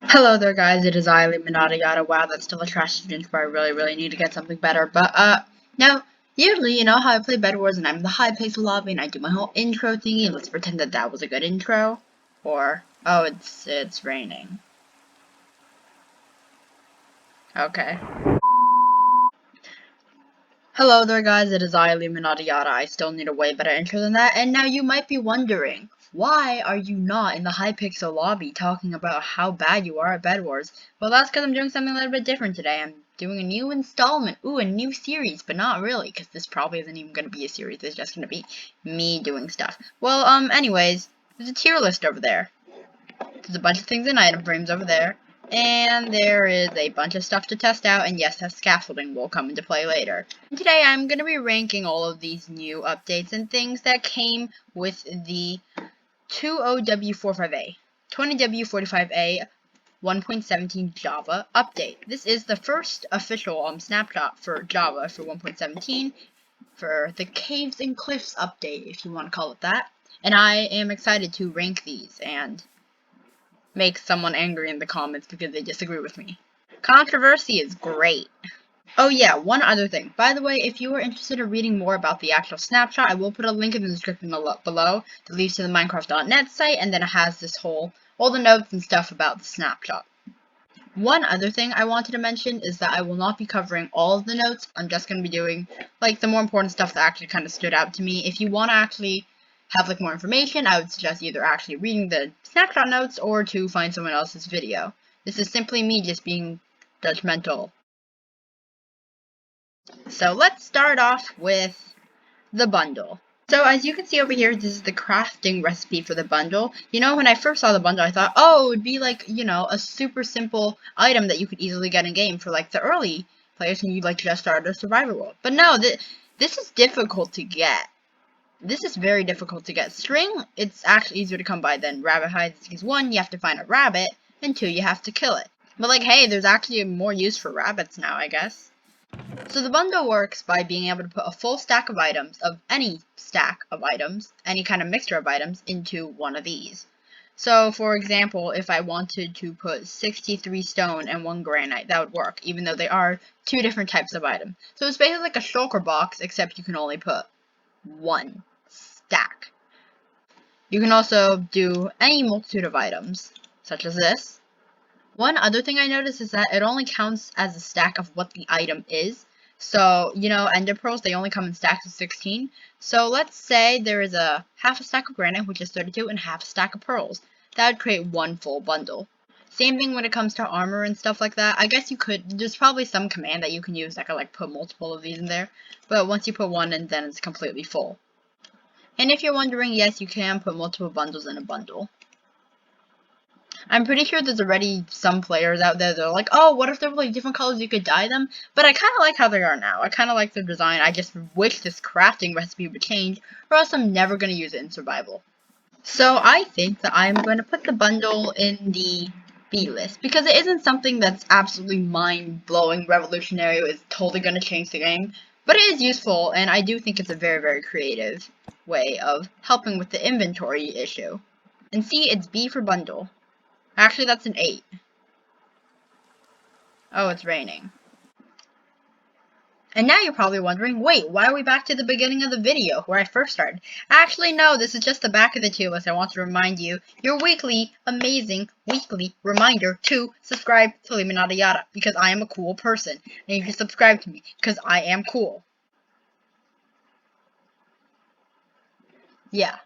Hello there, guys. It is I, Limonada Yada. Wow, that's still a trash intro. I really need to get something better. But, now, usually, you know how I play Bed Wars and I'm in the high pixel lobby and I do my whole intro thingy. Let's pretend that that was a good intro. Or, oh, it's raining. Okay. Hello there, guys. It is I, Limonada Yada. I still need a way better intro than that. And now you might be wondering, why are you not in the Hypixel lobby talking about how bad you are at Bed Wars? Well, that's because I'm doing something a little bit different today. I'm doing a new installment. Ooh, a new series, but not really, because this probably isn't even going to be a series. It's just going to be me doing stuff. Well, anyways, there's a tier list over there. There's a bunch of things in item frames over there. And there is a bunch of stuff to test out, and yes, that scaffolding will come into play later. And today I'm going to be ranking all of these new updates and things that came with the 20W45A, 20W45A 1.17 Java update. This is the first official snapshot for Java for 1.17, for the Caves and Cliffs update, if you want to call it that. And I am excited to rank these and make someone angry in the comments because they disagree with me. Controversy is great. Oh yeah, one other thing. By the way, if you are interested in reading more about the actual snapshot, I will put a link in the description below that leads to the Minecraft.net site, and then it has this all the notes and stuff about the snapshot. One other thing I wanted to mention is that I will not be covering all of the notes. I'm just going to be doing, like, the more important stuff that actually kind of stood out to me. If you want to actually have, like, more information, I would suggest either actually reading the snapshot notes or to find someone else's video. This is simply me just being judgmental. So let's start off with the bundle. So as you can see over here, this is the crafting recipe for the bundle. You know, when I first saw the bundle, I thought, oh, it would be like, you know, a super simple item that you could easily get in game for like the early players when you like just started a survivor world. But no, this is difficult to get. This is very difficult to get. String, it's actually easier to come by than rabbit hides, because one, you have to find a rabbit, and two, you have to kill it. But like, hey, there's actually more use for rabbits now, I guess. So the bundle works by being able to put a full stack of items, of any stack of items, any kind of mixture of items, into one of these. So, for example, if I wanted to put 63 stone and 1 granite, that would work, even though they are two different types of item. So it's basically like a shulker box, except you can only put one stack. You can also do any multitude of items, such as this. One other thing I noticed is that it only counts as a stack of what the item is. So, you know, ender pearls, they only come in stacks of 16. So let's say there is a half a stack of granite, which is 32, and half a stack of pearls. That would create one full bundle. Same thing when it comes to armor and stuff like that. I guess you could, there's probably some command that you can use that could like put multiple of these in there. But once you put one in, then it's completely full. And if you're wondering, yes, you can put multiple bundles in a bundle. I'm pretty sure there's already some players out there that are like, oh, what if there were like different colors you could dye them? But I kind of like how they are now. I kind of like their design. I just wish this crafting recipe would change, or else I'm never going to use it in survival. So I think that I'm going to put the bundle in the B list, because it isn't something that's absolutely mind-blowing, revolutionary, it's totally going to change the game. But it is useful, and I do think it's a very creative way of helping with the inventory issue. And see, it's B for bundle. Actually, that's an 8. Oh, it's raining. And now you're probably wondering, wait, why are we back to the beginning of the video, where I first started? Actually, no, this is just the back of the tier list. I want to remind you, your weekly, amazing, weekly reminder to subscribe to Limonada Yada, because I am a cool person, and you can subscribe to me, because I am cool. Yeah.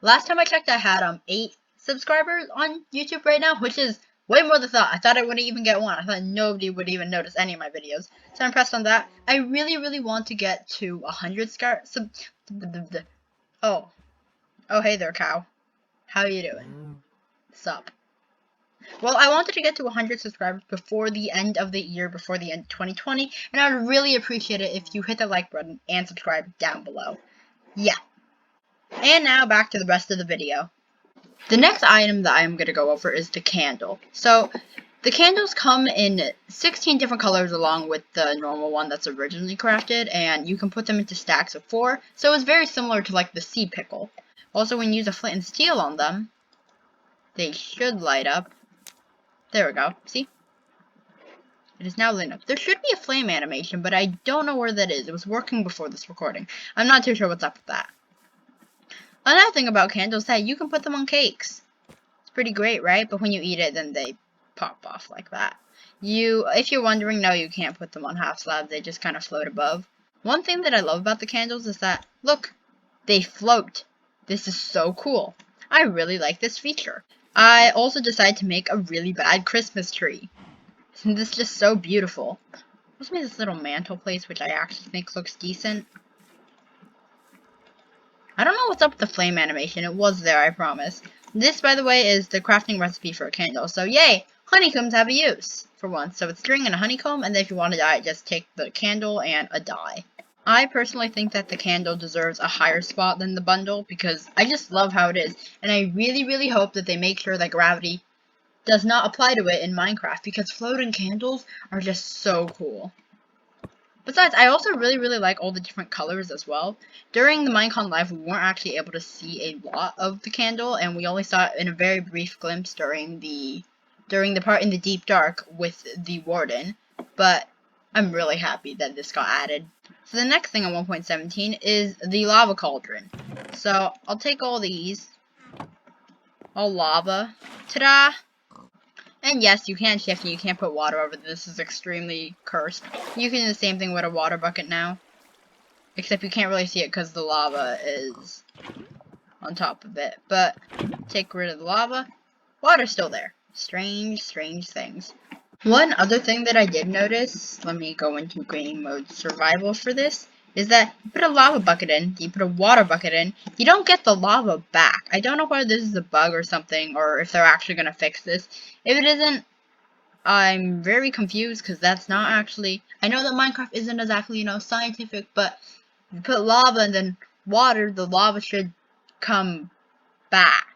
Last time I checked, I had 8 subscribers on YouTube right now, which is way more than I thought. I thought I wouldn't even get one. I thought nobody would even notice any of my videos. So I'm impressed on that. I really want to get to 100 Oh. Oh, hey there, cow. How you doing? Sup? Well, I wanted to get to 100 subscribers before the end of the year, before the end of 2020, and I would really appreciate it if you hit the like button and subscribe down below. Yeah. And now back to the rest of the video. The next item that I'm going to go over is the candle. So, the candles come in 16 different colors along with the normal one that's originally crafted, and you can put them into stacks of 4, so it's very similar to like the sea pickle. Also, when you use a flint and steel on them, they should light up. There we go. See? It is now lit up. There should be a flame animation, but I don't know where that is. It was working before this recording. I'm not too sure what's up with that. Another thing about candles is that you can put them on cakes. It's pretty great, right? But when you eat it, then they pop off like that. If you're wondering, no, you can't put them on half slabs. They just kind of float above. One thing that I love about the candles is that, look, they float. This is so cool. I really like this feature. I also decided to make a really bad Christmas tree. This is just so beautiful. Let's make this little mantle place, which I actually think looks decent. I don't know what's up with the flame animation. It was there, I promise. This, by the way, is the crafting recipe for a candle. So, yay! Honeycombs have a use, for once. So, it's string and a honeycomb, and then if you want to dye it, just take the candle and a dye. I personally think that the candle deserves a higher spot than the bundle, because I just love how it is. And I really, really hope that they make sure that gravity does not apply to it in Minecraft, because floating candles are just so cool. Besides, I also really, really like all the different colors as well. During the Minecon Live, we weren't actually able to see a lot of the candle, and we only saw it in a very brief glimpse during the part in the deep dark with the warden. But I'm really happy that this got added. So the next thing on 1.17 is the lava cauldron. So I'll take all these, all lava, ta-da! And yes, you can shift and you can't put water over this. Is extremely cursed. You can do the same thing with a water bucket now. Except you can't really see it because the lava is on top of it. But take rid of the lava. Water's still there. Strange, strange things. One other thing that I did notice, let me go into game mode survival for this, is that you put a lava bucket in, you put a water bucket in, you don't get the lava back. I don't know whether this is a bug or something, or if they're actually going to fix this. If it isn't, I'm very confused, because that's not actually... I know that Minecraft isn't exactly, scientific, but if you put lava and then water, the lava should come back.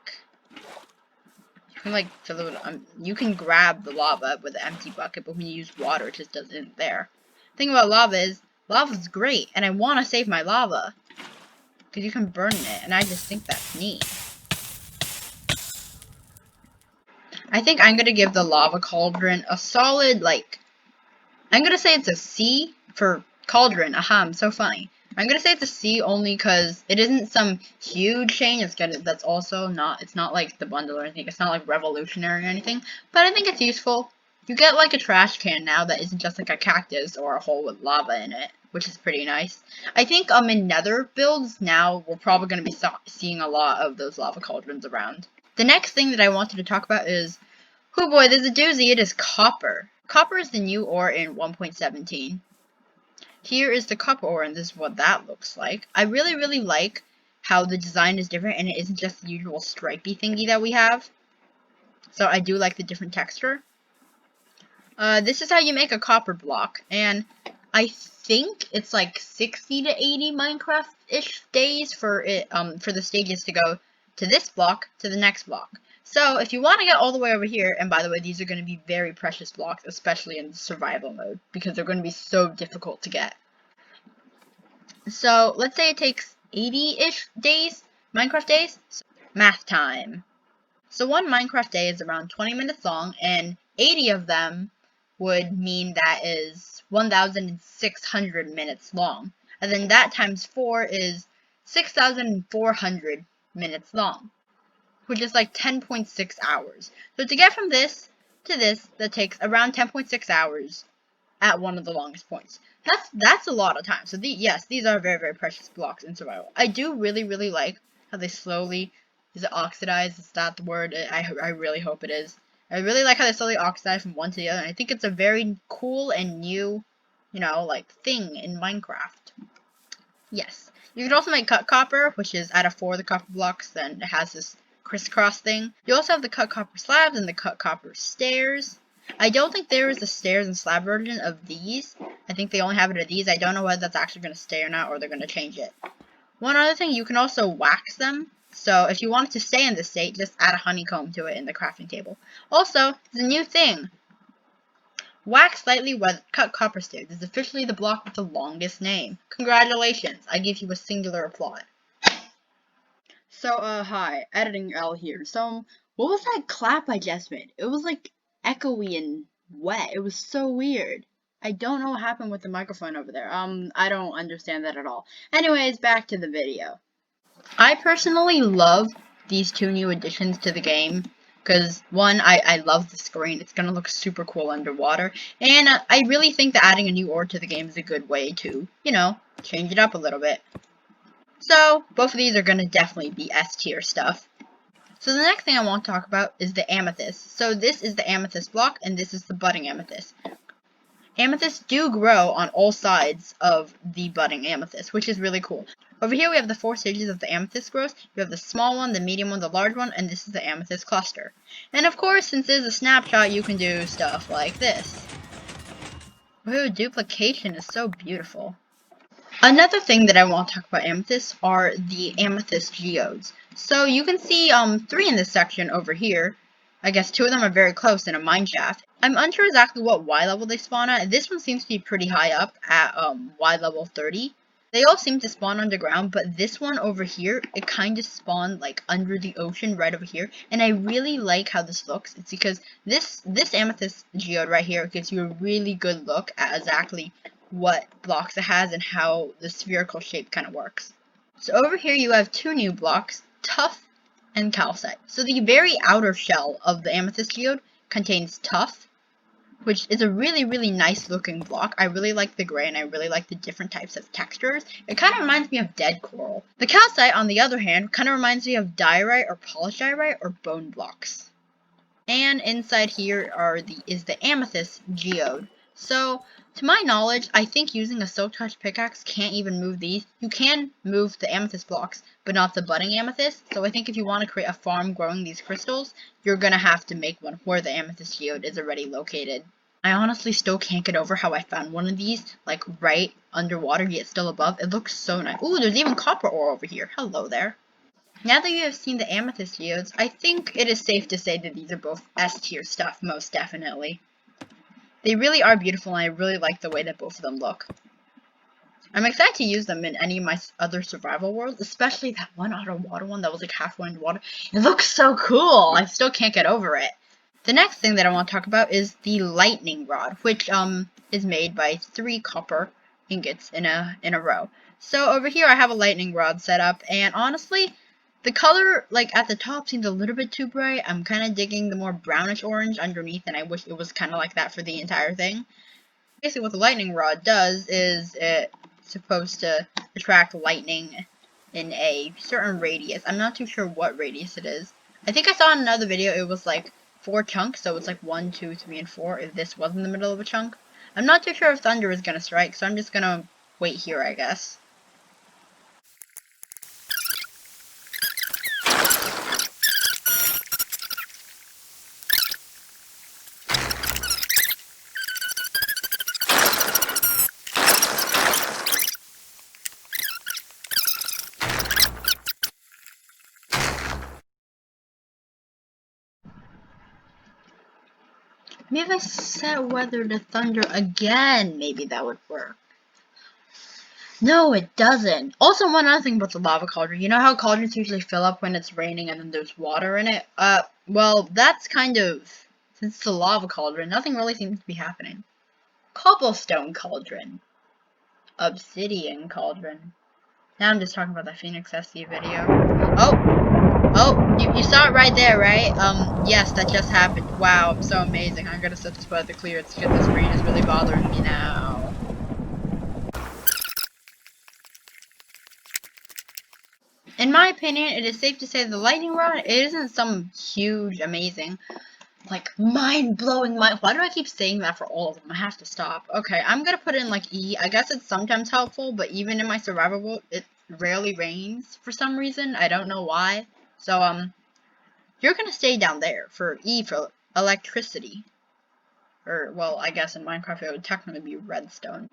You can, fill it with, you can grab the lava with an empty bucket, but when you use water, it just doesn't there. The thing about lava is, lava's great, and I want to save my lava. Because you can burn it, and I just think that's neat. I think I'm going to give the lava cauldron a solid, I'm going to say it's a C for cauldron. Aha, I'm so funny. I'm going to say it's a C only because it isn't some huge change. That's also not, it's not like the bundle or anything. It's not like revolutionary or anything. But I think it's useful. You get like a trash can now that isn't just like a cactus or a hole with lava in it, which is pretty nice. I think in nether builds now, we're probably going to be seeing a lot of those lava cauldrons around. The next thing that I wanted to talk about is, oh boy, there's a doozy. It is copper. Copper is the new ore in 1.17. Here is the copper ore, and this is what that looks like. I really, really like how the design is different, and it isn't just the usual stripey thingy that we have. So I do like the different texture. This is how you make a copper block, and I think it's like 60 to 80 Minecraft-ish days for it, for the stages to go to this block to the next block. So, if you want to get all the way over here, and by the way, these are going to be very precious blocks, especially in survival mode, because they're going to be so difficult to get. So, let's say it takes 80-ish days, Minecraft days. So, math time. So, one Minecraft day is around 20 minutes long, and 80 of them would mean that is 1,600 minutes long. And then that times 4 is 6,400 minutes long, which is like 10.6 hours. So to get from this to this, that takes around 10.6 hours at one of the longest points. That's a lot of time. So yes, these are very, very precious blocks in survival. I do really, really like how they slowly, is it oxidize? Is that the word? I really hope it is. I really like how they slowly oxidize from one to the other. And I think it's a very cool and new, thing in Minecraft. Yes. You can also make cut copper, which is out of 4 of the copper blocks, then it has this crisscross thing. You also have the cut copper slabs and the cut copper stairs. I don't think there is a stairs and slab version of these. I think they only have it of these. I don't know whether that's actually going to stay or not, or they're going to change it. One other thing, you can also wax them. So if you want it to stay in this state, just add a honeycomb to it in the crafting table. Also, there's a new thing. Wax slightly cut copper stairs is officially the block with the longest name. Congratulations, I give you a singular applaud. So, hi, Editing L here. So, what was that clap I just made? It was like echoey and wet. It was so weird. I don't know what happened with the microphone over there. I don't understand that at all. Anyways, back to the video. I personally love these two new additions to the game. Because, one, I love the screen. It's going to look super cool underwater. And I really think that adding a new ore to the game is a good way to, you know, change it up a little bit. So, both of these are going to definitely be S tier stuff. So the next thing I want to talk about is the Amethyst. So this is the Amethyst block, and this is the budding Amethyst. Amethysts do grow on all sides of the budding Amethyst, which is really cool. Over here we have the 4 stages of the Amethyst growth. You have the small one, the medium one, the large one, and this is the Amethyst cluster. And of course, since this is a snapshot, you can do stuff like this. Ooh, duplication is so beautiful. Another thing that I want to talk about amethysts are the amethyst geodes. So you can see 3 in this section over here. I guess 2 of them are very close in a mine shaft. I'm unsure exactly what Y level they spawn at. This one seems to be pretty high up at Y level 30. They all seem to spawn underground, but this one over here, it kind of spawned like under the ocean right over here. And I really like how this looks. It's because this amethyst geode right here gives you a really good look at exactly what blocks it has and how the spherical shape kind of works. So over here you have 2 new blocks, tuff and calcite. So the very outer shell of the amethyst geode contains tuff, which is a really nice looking block. I really like the gray and I really like the different types of textures. It kind of reminds me of dead coral. The calcite, on the other hand, kind of reminds me of diorite or polished diorite or bone blocks. And inside here is the amethyst geode. So, to my knowledge, I think using a silk touch pickaxe can't even move these. You can move the amethyst blocks, but not the budding amethyst. So I think if you want to create a farm growing these crystals, you're going to have to make one where the amethyst geode is already located. I honestly still can't get over how I found one of these, like, right underwater, yet still above. It looks so nice. Ooh, there's even copper ore over here. Hello there. Now that you have seen the amethyst geodes, I think it is safe to say that these are both S tier stuff, most definitely. They really are beautiful, and I really like the way that both of them look. I'm excited to use them in any of my other survival worlds, especially that one underwater one that was like halfway underwater. It looks so cool! I still can't get over it. The next thing that I want to talk about is the lightning rod, which is made by 3 copper ingots in a row. So over here I have a lightning rod set up, and honestly, the color, like, at the top seems a little bit too bright. I'm kind of digging the more brownish orange underneath, and I wish it was kind of like that for the entire thing. Basically, what the lightning rod does is it's supposed to attract lightning in a certain radius. I'm not too sure what radius it is. I think I saw in another video it was like 4 chunks, so it's like 1, 2, 3, and 4 if this was in the middle of a chunk. I'm not too sure if thunder is going to strike, so I'm just going to wait here, I guess. Maybe if I set weather to thunder again, maybe that would work. No, it doesn't. Also, one other thing about the lava cauldron. You know how cauldrons usually fill up when it's raining and then there's water in it? Well, that's kind of... Since it's a lava cauldron, nothing really seems to be happening. Cobblestone cauldron. Obsidian cauldron. Now I'm just talking about the Phoenix SC video. Oh, you saw it right there, right? Yes, that just happened. Wow, I'm so amazing. I'm gonna set this weather clear. It's because this rain is really bothering me now. In my opinion, it is safe to say the lightning rod, it isn't some huge, amazing, like, mind-blowing, why do I keep saying that for all of them? I have to stop. Okay, I'm gonna put in, like, E. I guess it's sometimes helpful, but even in my survival world, it rarely rains for some reason. I don't know why. So, you're gonna stay down there for E for electricity. Or, well, I guess in Minecraft it would technically be redstone.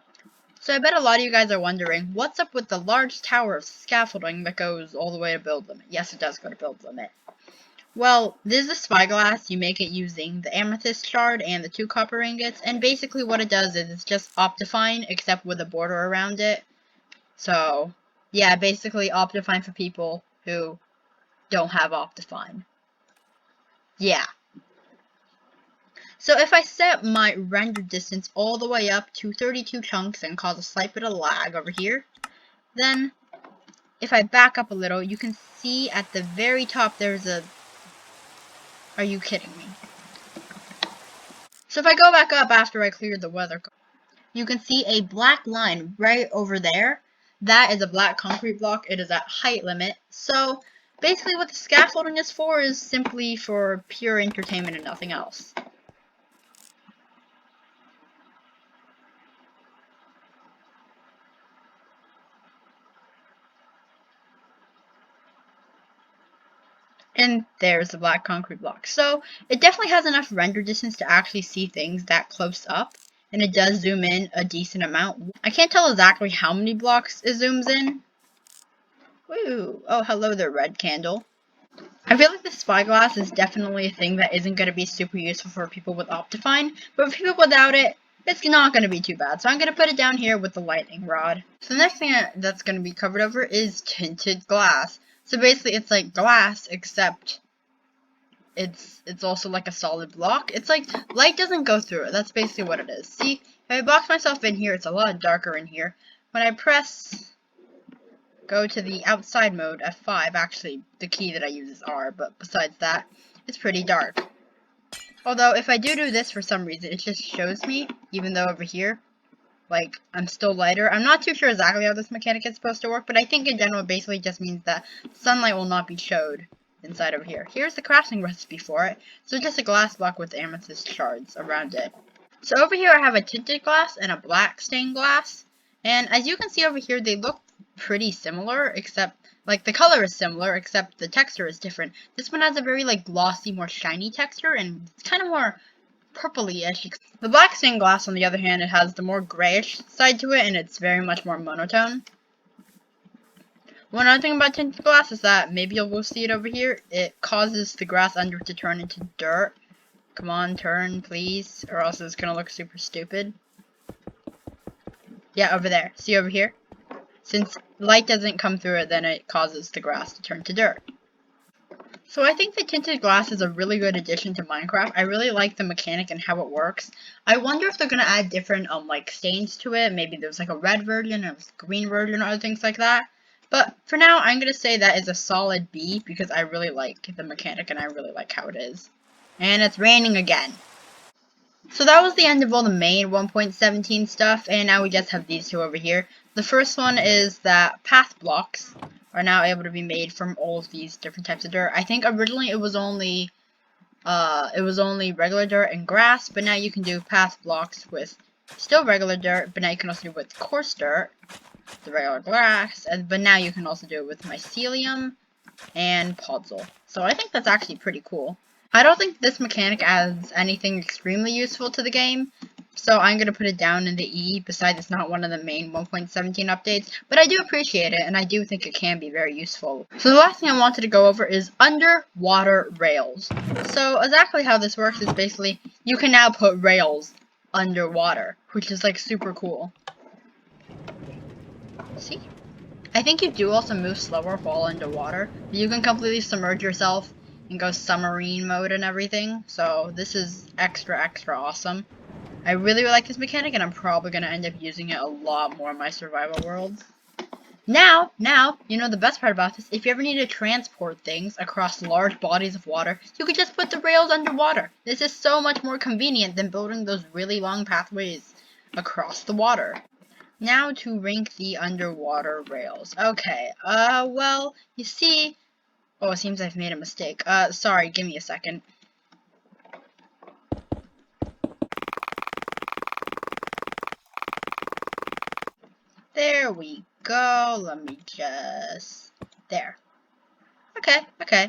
So I bet a lot of you guys are wondering, what's up with the large tower of scaffolding that goes all the way to build limit? Yes, it does go to build limit. Well, this is a spyglass. You make it using the amethyst shard and the 2 copper ingots, and basically what it does is it's just Optifine, except with a border around it. So, yeah, basically Optifine for people who don't have Optifine. Yeah. So if I set my render distance all the way up to 32 chunks and cause a slight bit of lag over here, then if I back up a little, you can see at the very top there's a... Are you kidding me? So if I go back up after I cleared the weather, you can see a black line right over there. That is a black concrete block. It is at height limit. So basically what the scaffolding is for is simply for pure entertainment and nothing else. And there's the black concrete block. So it definitely has enough render distance to actually see things that close up. And it does zoom in a decent amount. I can't tell exactly how many blocks it zooms in. Woo! Oh, hello there, red candle. I feel like the Spyglass is definitely a thing that isn't going to be super useful for people with Optifine. But for people without it, it's not going to be too bad. So I'm going to put it down here with the lightning rod. So the next thing that's going to be covered over is Tinted Glass. So basically it's like glass, except it's also like a solid block. It's like light doesn't go through it. That's basically what it is. See, if I box myself in here, it's a lot darker in here. When I press go to the outside mode, F5, actually the key that I use is R, but besides that, it's pretty dark. Although if I do this for some reason, it just shows me, even though over here, like, I'm still lighter. I'm not too sure exactly how this mechanic is supposed to work, but I think in general it basically just means that sunlight will not be showed inside over here. Here's the crafting recipe for it. So just a glass block with amethyst shards around it. So over here I have a tinted glass and a black stained glass. And as you can see over here, they look pretty similar, except, like, the color is similar, except the texture is different. This one has a very, like, glossy, more shiny texture, and it's kind of more purpley-ish. The black stained glass, on the other hand, it has the more grayish side to it, and it's very much more monotone. One other thing about tinted glass is that, maybe you'll see it over here, it causes the grass under it to turn into dirt. Come on, turn, please, or else it's gonna look super stupid. Yeah, over there. See over here? Since light doesn't come through it, then it causes the grass to turn to dirt. So I think the tinted glass is a really good addition to Minecraft. I really like the mechanic and how it works. I wonder if they're gonna add different like stains to it. Maybe there's like a red version or a green version or other things like that. But for now, I'm gonna say that is a solid B because I really like the mechanic and I really like how it is. And it's raining again. So that was the end of all the main 1.17 stuff, and now we just have these two over here. The first one is that path blocks are now able to be made from all of these different types of dirt. I think originally it was only regular dirt and grass, but now you can do path blocks with still regular dirt, but now you can also do it with coarse dirt, the regular grass, but now you can also do it with mycelium and podzol. So I think that's actually pretty cool. I don't think this mechanic adds anything extremely useful to the game, so I'm going to put it down in the E, besides it's not one of the main 1.17 updates, but I do appreciate it, and I do think it can be very useful. So the last thing I wanted to go over is underwater rails. So exactly how this works is basically, you can now put rails underwater, which is like super cool. See? I think you do also move slower while underwater. You can completely submerge yourself and go submarine mode and everything. So this is extra awesome. I really like this mechanic, and I'm probably going to end up using it a lot more in my survival worlds. Now, you know the best part about this, if you ever need to transport things across large bodies of water, you could just put the rails underwater. This is so much more convenient than building those really long pathways across the water. Now to rank the underwater rails. Okay, well, you see... Oh, it seems I've made a mistake. Sorry, give me a second. There we go. Let me just... There. Okay.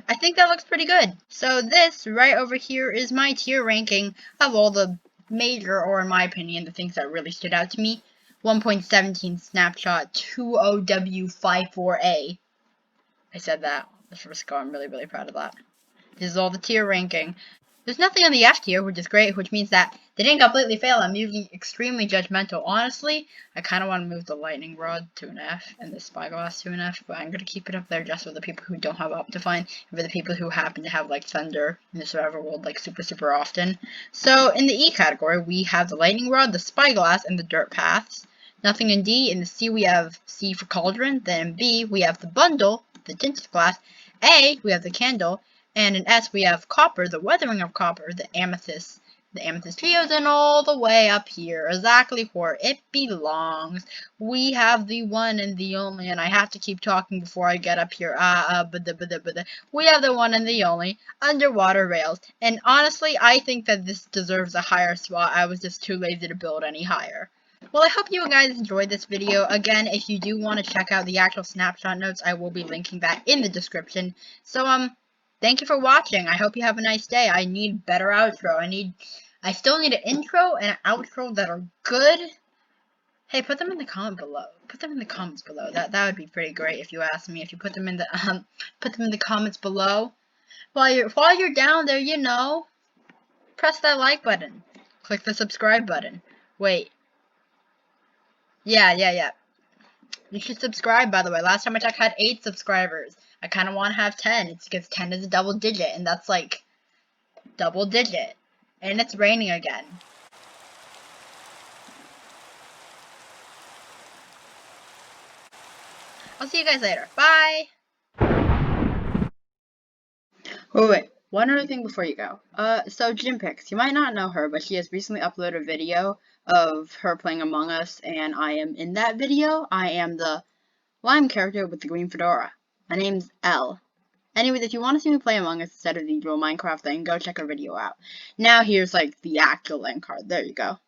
I think that looks pretty good. So this right over here is my tier ranking of all the major, or in my opinion, the things that really stood out to me. 1.17 Snapshot 20W54A. I said that the first go. I'm really proud of that. This is all the tier ranking. There's nothing on the F tier, which is great, which means that They didn't completely fail. I'm using extremely judgmental. Honestly, I kind of want to move the lightning rod to an F and the spyglass to an F, but I'm going to keep it up there just for the people who don't have Optifine and for the people who happen to have like thunder in the survival world like super often. So in the E category, we have the lightning rod, the spyglass, and the dirt paths. Nothing in D. In the C, we have C for cauldron. Then in B, we have the bundle, the tinted glass. A, we have the candle. And in S, we have copper, the weathering of copper, the amethyst. The amethyst trio's in all the way up here, exactly where it belongs. We have the one and the only, and I have to keep talking before I get up here. We have the one and the only underwater rails. And honestly, I think that this deserves a higher spot. I was just too lazy to build any higher. Well, I hope you guys enjoyed this video. Again, if you do want to check out the actual snapshot notes, I will be linking that in the description. So, thank you for watching. I hope you have a nice day. I need better outro. I still need an intro and an outro that are good. Hey, put them in the comment below. Put them in the comments below. That would be pretty great if you ask me. If you put them in the comments below. While you're down there, you know, press that like button. Click the subscribe button. Wait. Yeah. You should subscribe, by the way. Last time I checked, I had 8 subscribers. I kind of want to have 10. It's because 10 is a double digit, and that's like double digit. And it's raining again. I'll see you guys later. Bye! Wait. One other thing before you go. So Jimpix, you might not know her, but she has recently uploaded a video of her playing Among Us, and I am in that video. I am the lime character with the green fedora. My name's Elle. Anyways, if you want to see me play Among Us instead of the usual Minecraft thing, go check her video out. Now here's like the actual end card. There you go.